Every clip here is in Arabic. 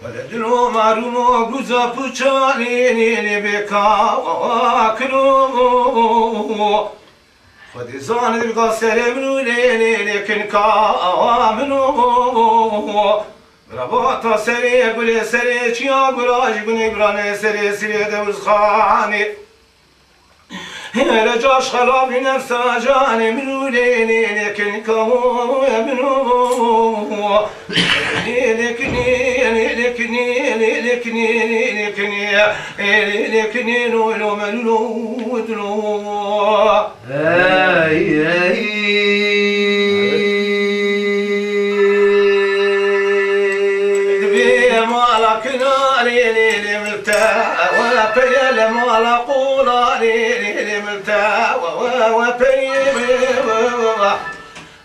ولدلو معلومو گوزا پوچانی بکا کرو خودی زان دلگا سرمنو لیکن کا منو رباطا سری گل سری چیا گلاج گنی گرانه سری سری دوز خانی رجاش خراب نفسا جاني منو لكن كهو منو لكني لو منو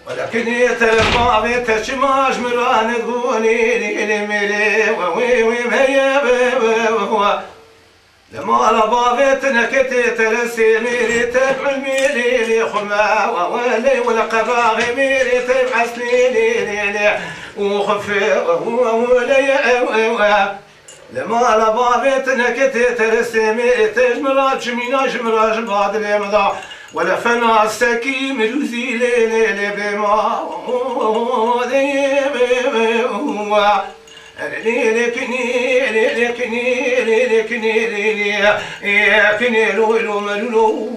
ولكن يتلقى تشماش مران تقولي لي ملي وي هيا لما على بابت نكتي ترسي ميري تبع الميري خما ولي ولا قراغي ميري تبعس لي وخفي ولي لما على بابت نكتي ترسي ميري تجمراج شميناش مراج بعد اليمضى ولا فنا السكي مروزي لي بما لكني لو ملو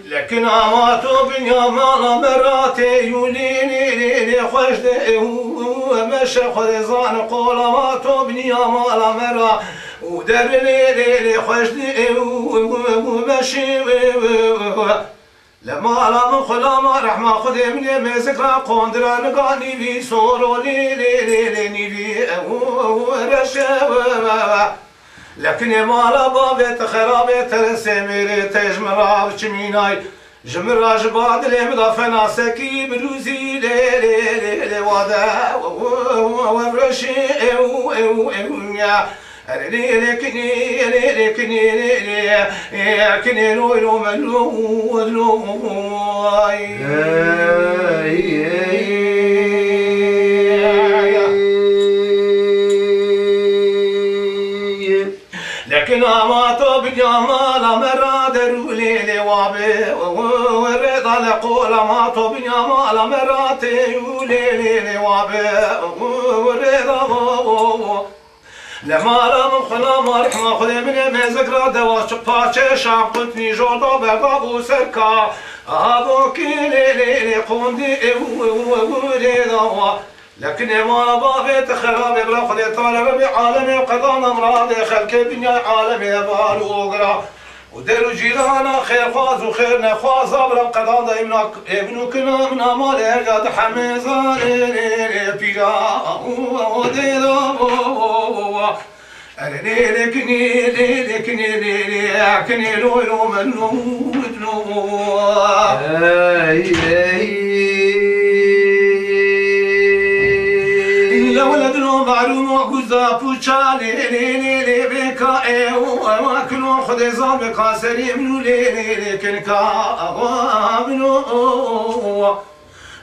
لكن عماتو بنياما مراتي يوليني خوش مشى خذزان قول عماتو بنياما مرا ودر لي خوش ومشي لما على خلا ما رحمة خذ من مزكرا قندرا نقاني في صورو لي في رشا لكن ما على بابت خرابت ترسمي تجمرا بشميناي جمرا جباد لمدا فناسكي بروزي لي ودا وفرشي لكني لو ملو لكن أماتو بالجمال مرا درولي لوابي والرضا لقول أماتو بالجمال مرا تيولي لوابي والرضا لما رم خلا مرحمة خذ من مزكرا دواش باتش شاقتني جودا بقابو سركا أبو كيلي قوندي ورضا لكن ما باغي خراب بلا خذ طالب بعالم قضاء امراض خلق الدنيا عالم يبال وقرا وديروا جيرانا خير فاز وخير نخواز بلا قضاء ابن كنا من امال قد حمزان بيرا لكني لو منو معلومة قزا بوشالي لي بكا وكلو خذ زام بكاسري منو لكن كا منو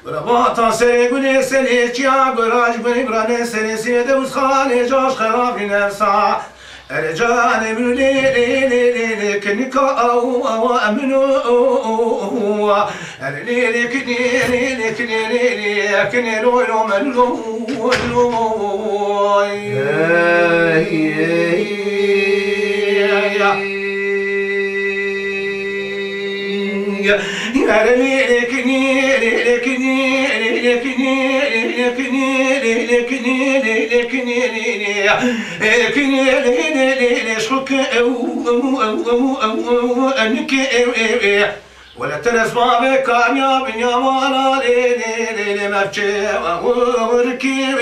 رباطا سري قولي سري تيا قراج بني براني سري سيدي وسخالي جاش خرافي نفسا رجاني منو لي كنكا أو أمنو لكني لو ملو ولا تنسمع بكام يا بن يا مالا لي مفجي وركي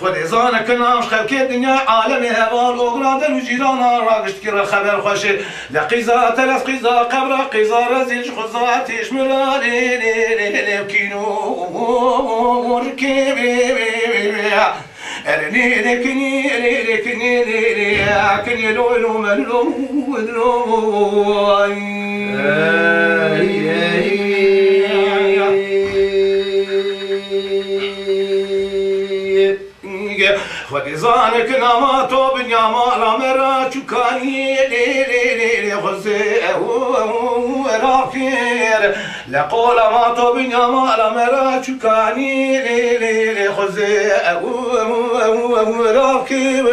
خود ازانه کنامش خلکی دنیا عالم هوال اغراده و جیرانا راگشت که خبر خوشه لقیزا تلس قیزا قبر قیزا رزیش خزاتیش مرالی لبکینو رکیبی ركني ركني لولو ملو خديزانك ناماتو بنياما رامرا تشكاني لي خزي راكير لقول ماتو بنياما رامرا تشكاني لي خزي راكير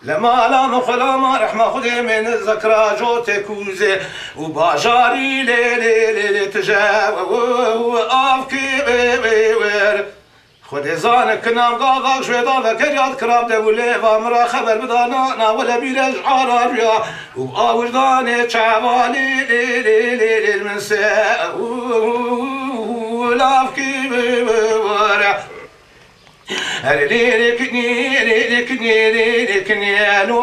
لما لا مخلا ما رحمة خدي من الذكرى جوتي كوزي وباجاري لي تجاو افكي بيوير خودی زانه کنام قاقا شویدا وکریات کرام دوله و مرا خبر بدانا نا ولا بیرج عراریا و آوردانه چوالی لیلی من سه لافکی بواره ركني لو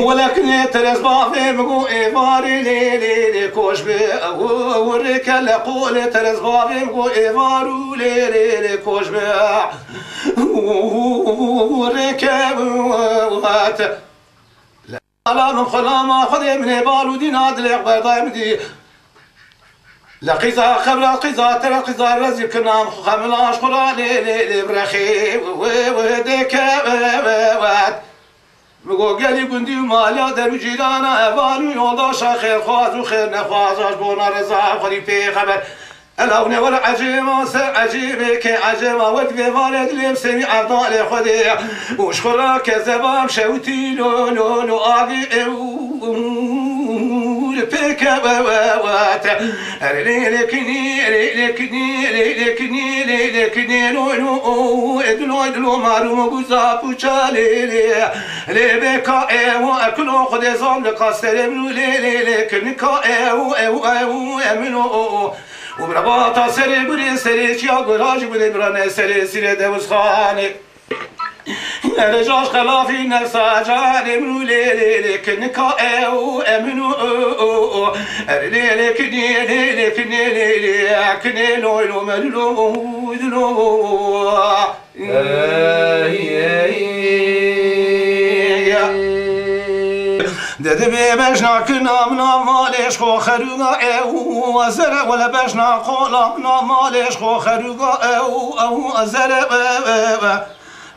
ولكن ترز بافي مقو إيفاري لي كوش بي وريك لقول ترز بافي مقو إيفارو لي كوش بي وريك وات لا من خلاما خذي من بالو دي نادل يقبل دايمدي لقيزا خبر قيزا ترى قيزا رزق كنام خملاش خلا لي برخي وديك وات بگو گلی گندی و مالا در جیرانا اوالو یولداشا خیر خواز و خیر نخوازاش بونا رضا خودی پی خبر الاونه ولا عجیما سر عجیبه که عجیما ود بیوارد لیم سمی عبدال خودی وشخلا که زبام شوتی لو آگی پیک بوات لکنی لو ادلو مارو گوزا پوچالی لبکا او اکلو خود زام لقاستر منو لکنی کا او امنو و برباطا سری بری سری چیا گراج بری برانه سری سری دوز خانه رجاش خلافي نفسا جاني منو ليلي كنكا او امنو ليلي كني ليلي كني لو ملو ددبي بجنا كنا منا مالش خو خروغا او ازر ولا بجنا قولا منا مالش خو خروغا او ازر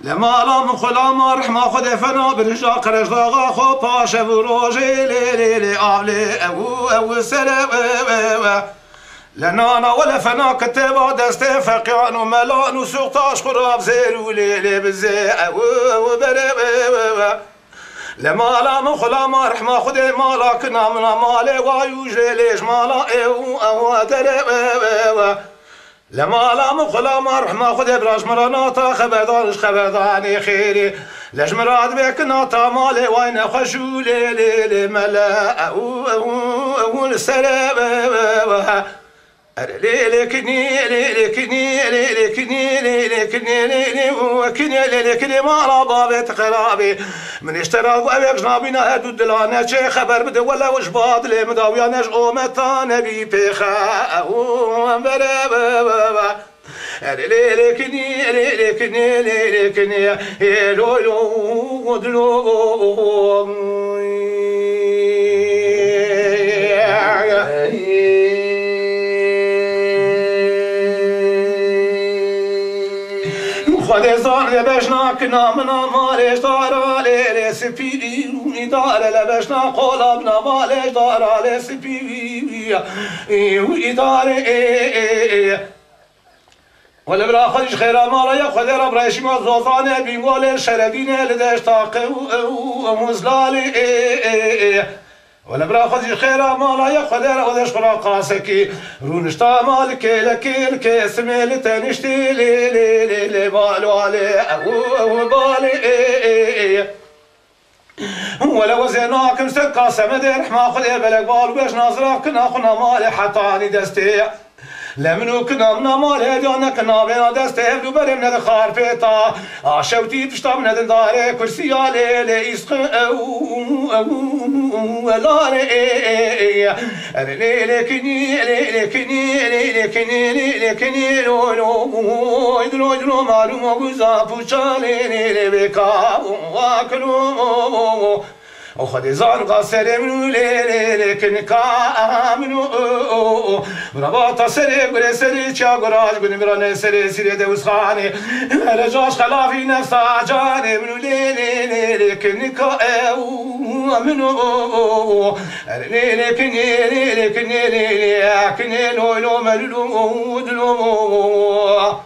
لما لا من خلا ما رحمة خود فنا برجا قرش داغا خو پاشه و روژه لي آبلي او سر لنانا ولا فنا كتابا دست فقيان و ملان و سوقتاش خراب زيرو لي بزي او بره لما لا من خلا ما رحمة خود مالا كنا منا مالي وايوجي ليش مالا او دره لما لا مخلا ما رحمة خذ براش مراناتا خبرداني خيري ليش مراد بك ناتا مالي وين خشو لي ملا او السلام لكني ما رابط قرابي من اشترى وابيك جنابينا هدو دلانا شي خبر بده ولا وش باط لي مداويا نجعو متى نبي بيخا لكني خود زار لبشنا كنا منا مالش دارا لي سبيري دار لبشنا قلبنا مالش دارا لي سبيري وإدارة ولا بلا خدش خير مالا يا خد رب راشي ما زوزانه بيقول شردين لدش طاقه ومزلالي ولا برا خدش خير مالا يا خد رودش خرا قاسكي رونشتا مالك لكير كاسمي لتنشتي لي بالو علي او بالي ولا وزناكم سكا سمد رحمة خذ بلق بال وباش نظرك كنا خنا مالي حطاني دستي لمنو كنا منا مالي ديانا كنا بينا دستي بدو بري من الخار فيتا عشوتي بشتا من الدار كرسي علي ليسخ ولا لكني لو معلوم غزا فوشالي بكا واكلو وخد زار قصر منو لكن كامنو مرباط سري قري سري تشا قراج قني مراني سري سري دوس خاني رجاش خلافي نفس عجاني منو لكن كامنو لكن لو ملو دلو